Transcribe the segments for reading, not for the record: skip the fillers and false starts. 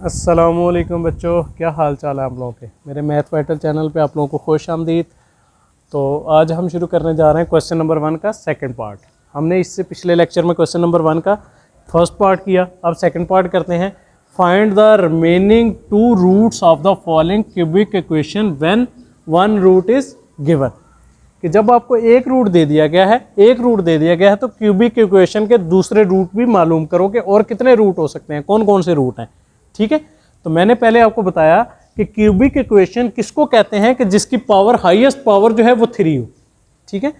अस्सलामुअलैकुम बच्चों, क्या हाल चाल है आप लोगों के। मेरे मैथ फाइटर चैनल पे आप लोगों को खुश आमदीद। तो आज हम शुरू करने जा रहे हैं क्वेश्चन नंबर 1 का सेकंड पार्ट। हमने इससे पिछले लेक्चर में क्वेश्चन नंबर 1 का फर्स्ट पार्ट किया, अब सेकंड पार्ट करते हैं। Find the remaining 2 roots of the following cubic equation when 1 root is given. कि जब आपको एक रूट दे दिया गया है तो क्यूबिक इक्वेशन के दूसरे रूट भी मालूम करो कि और कितने रूट हो सकते हैं, कौन कौन से रूट हैं। ठीक है, तो मैंने पहले आपको बताया कि क्यूबिक इक्वेशन किसको कहते हैं कि जिसकी पावर हाईएस्ट पावर जो है वो 3 हो। ठीक है,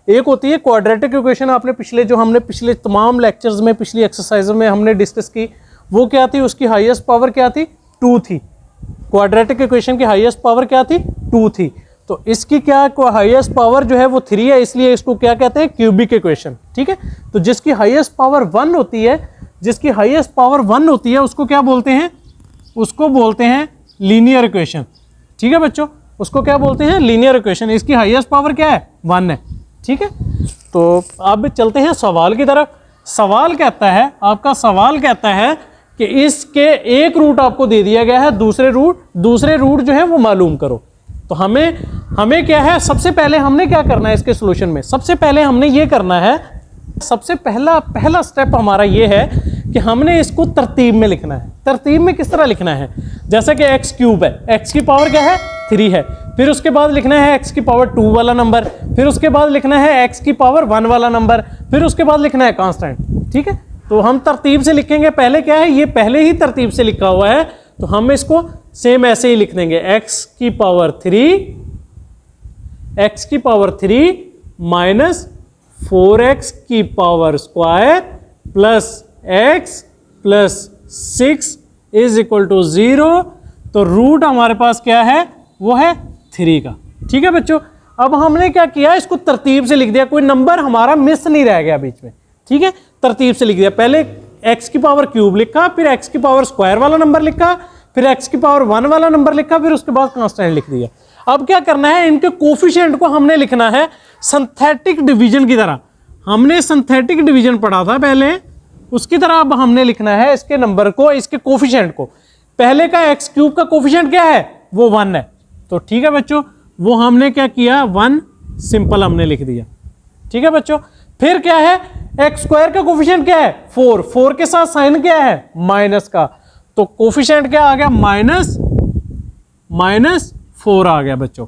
एक होती है क्वाड्रेटिक इक्वेशन। आपने हमने पिछले तमाम लेक्चर्स में, पिछली एक्सरसाइज में हमने डिस्कस की, वो क्या थी, उसकी हाईएस्ट पावर क्या थी, 2 थी। क्वाड्रेटिक इक्वेशन की हाईएस्ट पावर क्या थी, 2 थी। तो इसकी क्या हाईएस्ट पावर जो है वो 3 है, इसलिए इसको क्या कहते हैं, क्यूबिक इक्वेशन। ठीक है, तो जिसकी हाईएस्ट पावर 1 होती है, उसको क्या बोलते हैं, उसको बोलते हैं लीनियर इक्वेशन। ठीक है बच्चों, उसको क्या बोलते हैं, लीनियर इक्वेशन। इसकी हाईएस्ट पावर क्या है, 1 है। ठीक है, तो अब चलते हैं सवाल की तरफ। आपका सवाल कहता है कि इसके एक रूट आपको दे दिया गया है, दूसरे रूट जो है वो मालूम करो। तो हमें क्या है, सबसे पहले हमने क्या करना है इसके सोल्यूशन में, सबसे पहले हमने ये करना है, सबसे पहला स्टेप हमारा ये है कि हमने इसको तरतीब में लिखना है। तरतीब में किस तरह लिखना है, जैसे कि एक्स क्यूब है, एक्स की पावर क्या है, 3 है। फिर उसके बाद लिखना है एक्स की पावर 2 वाला नंबर, फिर उसके बाद लिखना है एक्स की पावर 1 वाला नंबर, फिर उसके बाद लिखना है कांस्टेंट। ठीक है, तो हम तरतीब से लिखेंगे। पहले क्या है, ये पहले ही तरतीब से लिखा हुआ है, तो हम इसको सेम ऐसे ही लिख देंगे। एक्स की पावर 3 माइनस 4x की power square plus x plus 6 is equal to 0। तो रूट हमारे पास क्या है, वो है 3 का। ठीक है बच्चों, अब हमने क्या किया, इसको तरतीब से लिख दिया, कोई नंबर हमारा मिस नहीं रह गया बीच में। ठीक है, तरतीब से लिख दिया। पहले x की पावर क्यूब लिखा, फिर x की पावर स्क्वायर वाला नंबर लिखा, फिर x की पावर 1 वाला नंबर लिखा, फिर उसके बाद कांस्टेंट लिख दिया। अब क्या करना है, इनके कोफिशिएंट को हमने लिखना है सिंथेटिक डिवीजन की तरह। हमने सिंथेटिक डिवीजन पढ़ा था पहले, उसकी तरह अब हमने लिखना है इसके नंबर को, इसके कोफिशिएंट को। पहले का एक्स क्यूब का कोफिशिएंट क्या है, वो 1 है। तो ठीक है बच्चों, वो हमने क्या किया, 1 सिंपल हमने लिख दिया। ठीक है बच्चों, फिर क्या है, एक्स स्क्वायर का कोफिशिएंट क्या है, 4 के साथ साइन क्या है, माइनस का। तो कोफिशिएंट क्या आ गया, -4 आ गया बच्चों।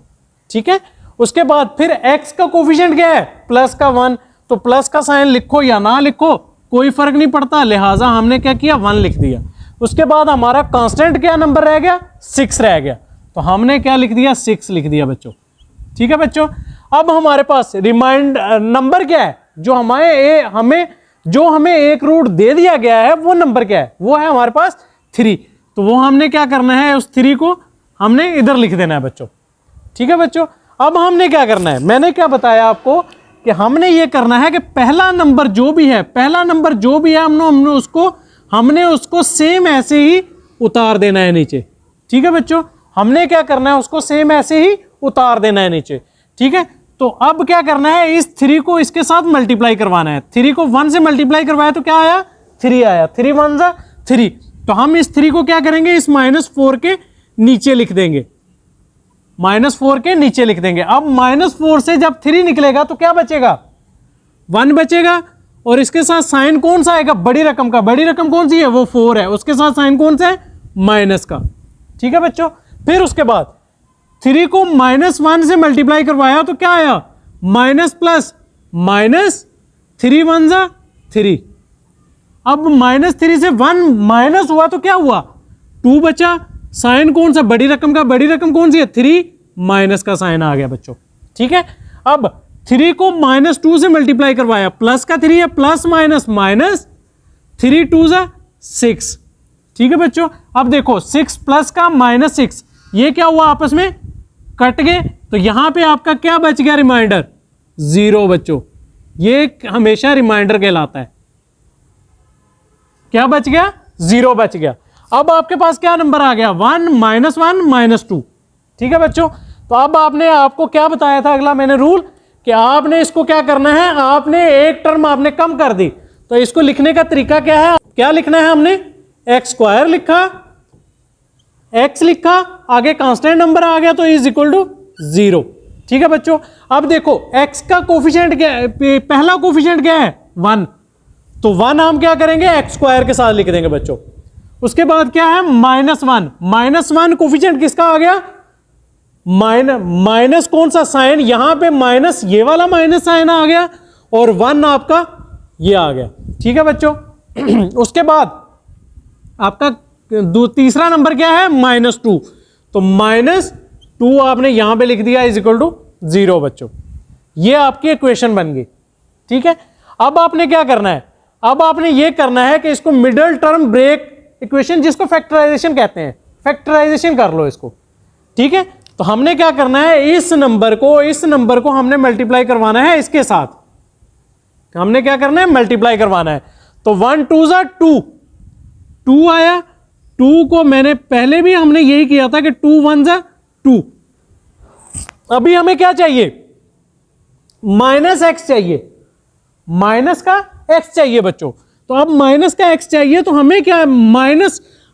ठीक है, उसके बाद फिर x का कोफिशिएंट क्या है, प्लस का 1। तो प्लस का साइन लिखो या ना लिखो कोई फर्क नहीं पड़ता, लिहाजा हमने क्या किया, 1 लिख दिया। उसके बाद हमारा कांस्टेंट क्या नंबर रह गया, 6 रह गया। तो हमने क्या लिख दिया, 6 लिख दिया बच्चों। ठीक है बच्चों, अब हमारे पास रिमाइंड नंबर क्या है, जो हमें एक रूट दे दिया गया है, वो नंबर क्या है, वो है हमारे पास 3। तो वो हमने क्या करना है, उस 3 को हमने इधर लिख देना है बच्चों। ठीक है बच्चों, अब हमने क्या करना है, मैंने क्या बताया आपको कि हमने ये करना है कि पहला नंबर जो भी है हमने उसको सेम ऐसे ही उतार देना है नीचे। ठीक है बच्चों, हमने क्या करना है, उसको सेम ऐसे ही उतार देना है नीचे। ठीक है, तो अब क्या करना है, इस 3 को इसके साथ मल्टीप्लाई करवाना है। 3 को 1 से मल्टीप्लाई करवाया तो क्या आया, 3 आया। 3 1 जा 3। तो हम इस 3 को क्या करेंगे, इस -4 के नीचे लिख देंगे, -4 के नीचे लिख देंगे। अब -4 से जब 3 निकलेगा तो क्या बचेगा, 1 बचेगा। और इसके साथ साइन कौन सा आएगा, बड़ी रकम का। बड़ी रकम कौन सी है, वो 4 है। उसके साथ साइन कौन सा है, माइनस का। ठीक है बच्चों, फिर उसके बाद 3 को -1 से मल्टीप्लाई करवाया तो क्या आया, माइनस प्लस माइनस, 3 1 जा 3। अब -3 से 1 माइनस हुआ तो क्या हुआ, 2 बचा। साइन कौन सा, बड़ी रकम का। बड़ी रकम कौन सी है, 3, माइनस का साइन आ गया बच्चों। ठीक है, अब 3 को -2 से मल्टीप्लाई करवाया, प्लस का 3 है, प्लस माइनस 3 2 जा 6। ठीक है बच्चों, अब देखो 6 प्लस का -6, ये क्या हुआ, आपस में कट गए। तो यहां पे आपका क्या बच गया, रिमाइंडर 0 बच्चों। ये हमेशा रिमाइंडर कहलाता है। क्या बच गया, 0 बच गया। अब आपके पास क्या नंबर आ गया, 1 -2। ठीक है बच्चों, तो अब आपको क्या बताया था अगला मैंने रूल, कि आपने इसको क्या करना है, आपने एक टर्म आपने कम कर दी। तो इसको लिखने का तरीका क्या है, क्या लिखना है, हमने x² लिखा x लिखा, आगे कांस्टेंट नंबर आ गया तो इज इक्वल टू 0। ठीक है बच्चों, अब देखो x का कोफिशिएंट क्या है, पहला कोफिशिएंट क्या है 1, तो 1 हम क्या करेंगे x स्क्वायर के साथ लिख देंगे बच्चों। उसके बाद क्या है -1, -1 कोफिशिएंट किसका आ गया, माइनस कौन सा साइन, यहां पे माइनस, ये वाला माइनस साइन आ गया, और 1 आपका ये आ गया। ठीक है बच्चों उसके बाद आपका तीसरा नंबर क्या है -2, तो -2 आपने यहां पे लिख दिया इज इक्वल टू 0 बच्चों। ये आपकी इक्वेशन बन गई। ठीक है, अब आपने क्या करना है, अब आपने ये करना है कि इसको मिडिल टर्म ब्रेक इक्वेशन, जिसको फैक्टराइजेशन कहते हैं, फैक्टराइजेशन कर लो इसको। ठीक है, तो हमने क्या करना है, इस नंबर को हमने मल्टीप्लाई करवाना है इसके साथ। हमने क्या करना है, मल्टीप्लाई करवाना है। तो 1 2 ज़ा 2 आया, 2 को मैंने पहले भी हमने यही किया था कि 2 1 ज़ा 2। अभी हमें क्या चाहिए, -x चाहिए, माइनस का x चाहिए बच्चों। तो अब माइनस का x चाहिए, तो हमें क्या है,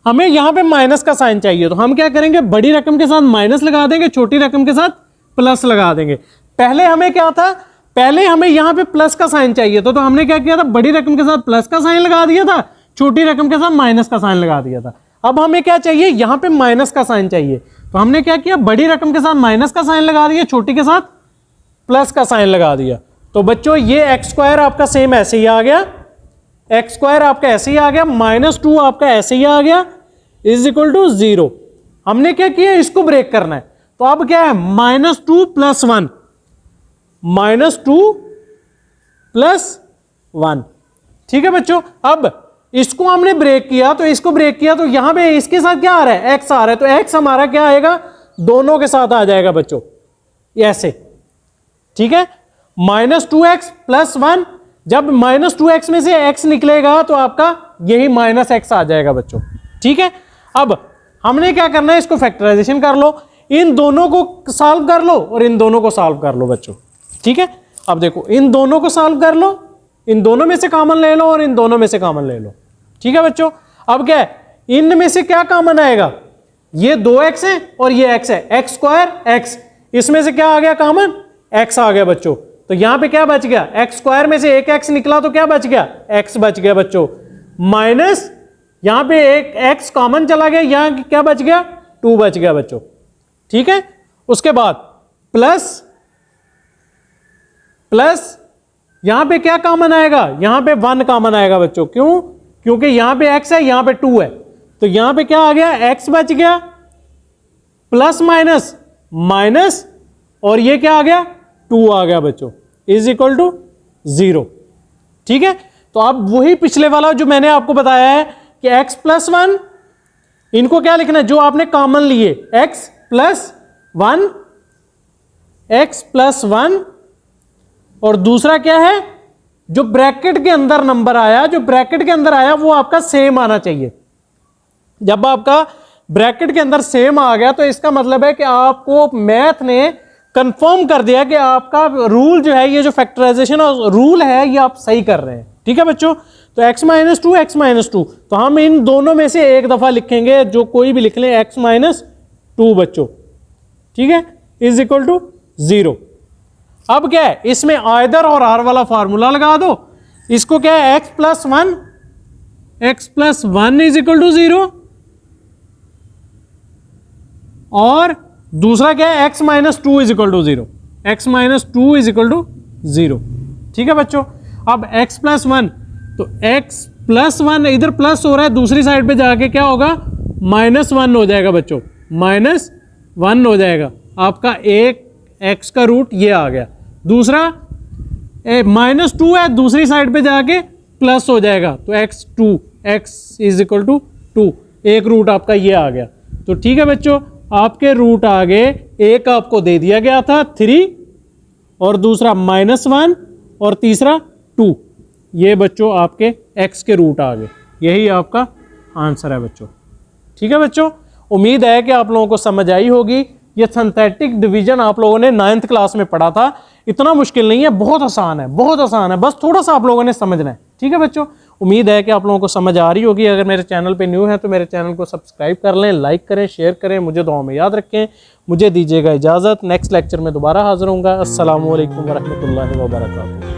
हमें यहां पे माइनस का साइन चाहिए। तो हम क्या करेंगे, बड़ी रकम के साथ माइनस लगा देंगे, छोटी रकम के साथ प्लस लगा देंगे। पहले हमें क्या था, पहले हमें यहां पे प्लस का साइन चाहिए था, तो हमने क्या किया था, बड़ी रकम के साथ प्लस का साइन लगा दिया था, छोटी रकम के साथ माइनस का साइन लगा दिया था। अब हमें क्या चाहिए, यहां पे माइनस का साइन चाहिए, तो हमने क्या किया, बड़ी रकम के साथ माइनस का साइन लगा दिया, छोटी के साथ प्लस का साइन लगा दिया। तो बच्चों ये एक्स स्क्वायर आपका सेम ऐसे ही आ गया, एक्स स्क्वायर आपका ऐसे ही आ गया, -2 आपका ऐसे ही आ गया, इज इक्वल टू 0। हमने क्या किया, इसको ब्रेक करना है। तो अब क्या है, -2 + 1, -2 + 1। ठीक है बच्चों, अब इसको हमने ब्रेक किया, तो इसको ब्रेक किया, तो यहां पे इसके साथ क्या आ रहा है, x आ रहा है, तो x हमारा क्या आएगा, दोनों के साथ आ जाएगा बच्चों, ऐसे। ठीक है, -2x + 1, जब -2x में से x निकलेगा तो आपका यही -x आ जाएगा बच्चों। ठीक है, अब हमने क्या करना है, इसको फैक्टराइजेशन कर लो, इन दोनों को सॉल्व कर लो और इन दोनों को सॉल्व कर लो बच्चों। ठीक है, अब देखो इन दोनों को सॉल्व कर लो, इन दोनों में से कॉमन ले लो और इन दोनों में से कॉमन ले लो। ठीक है बच्चों, अब क्या है, इन में से क्या कॉमन आएगा, ये 2x है और ये x है, x² x, इसमें से क्या आ गया कॉमन, x आ गया बच्चों। तो यहां पे क्या बच गया, x² में से एक x निकला तो क्या बच गया, x बच गया बच्चों, माइनस यहां पे एक x कॉमन चला गया, यहां क्या बच गया, 2 बच गया बच्चों। ठीक है, उसके बाद प्लस यहां पे क्या कॉमन आएगा, यहां पे 1 कॉमन आएगा बच्चों। क्यों, क्योंकि यहां पे x है, यहां पे 2 है, तो यहां पे क्या आ गया, x बच गया, प्लस माइनस और ये क्या आ गया, 2 आ गया बच्चों, इज इक्वल टू 0। ठीक है, तो अब वही पिछले वाला जो मैंने आपको बताया है कि x + 1, इनको क्या लिखना है, जो आपने कॉमन लिए, x + 1 और दूसरा क्या है, जो ब्रैकेट के अंदर नंबर आया, जो ब्रैकेट के अंदर आया वो आपका सेम आना चाहिए। जब आपका ब्रैकेट के अंदर सेम आ गया तो इसका मतलब है कि आपको मैथ ने कंफर्म कर दिया कि आपका रूल जो है, ये जो फैक्टराइजेशन रूल है, ये आप सही कर रहे हैं। ठीक है बच्चों, तो x - 2 x - 2, तो हम इन दोनों में से एक दफा लिखेंगे, जो कोई भी लिख लें, x - 2 बच्चों। ठीक है, इज इक्वल टू 0। अब क्या है, इसमें आइदर और आर वाला फार्मूला लगा दो। इसको क्या है, x + 1 इज इक्वल टू 0, और दूसरा क्या है, x - 2 is equal to 0, x - 2 is equal to 0। ठीक है बच्चों, अब x + 1, तो x + 1 इधर प्लस हो रहा है, दूसरी साइड पे जाके क्या होगा, -1 हो जाएगा बच्चों, -1 हो जाएगा आपका, एक x का रूट ये आ गया, दूसरा -2 है, दूसरी साइड पे जाके प्लस हो जाएगा, तो x इज इक्वल टू 2, एक रूट आपका ये आ गया। तो ठीक है बच्चों, आपके रूट आगे एक आपको दे दिया गया था 3, और दूसरा -1 और तीसरा 2, ये बच्चों आपके x के रूट आ गए। यही आपका आंसर है बच्चों। ठीक है बच्चों, उम्मीद है कि आप लोगों को समझ आई होगी। ये सिंथेटिक डिवीजन आप लोगों ने 9th क्लास में पढ़ा था, इतना मुश्किल नहीं है, बहुत आसान है, बहुत आसान है, बस थोड़ा सा आप लोगों ने समझना है। ठीक है बच्चों, उम्मीद है कि आप लोगों को समझ आ रही होगी। अगर मेरे चैनल पे न्यू है तो मेरे चैनल को सब्सक्राइब कर लें, लाइक करें, शेयर करें, मुझे दुआ में याद रखें। मुझे दीजिएगा इजाज़त, नेक्स्ट लेक्चर में दोबारा हाज़िर होऊंगा। अस्सलामु अलैकुम वरहमतुल्लाहि वबरकातुहू।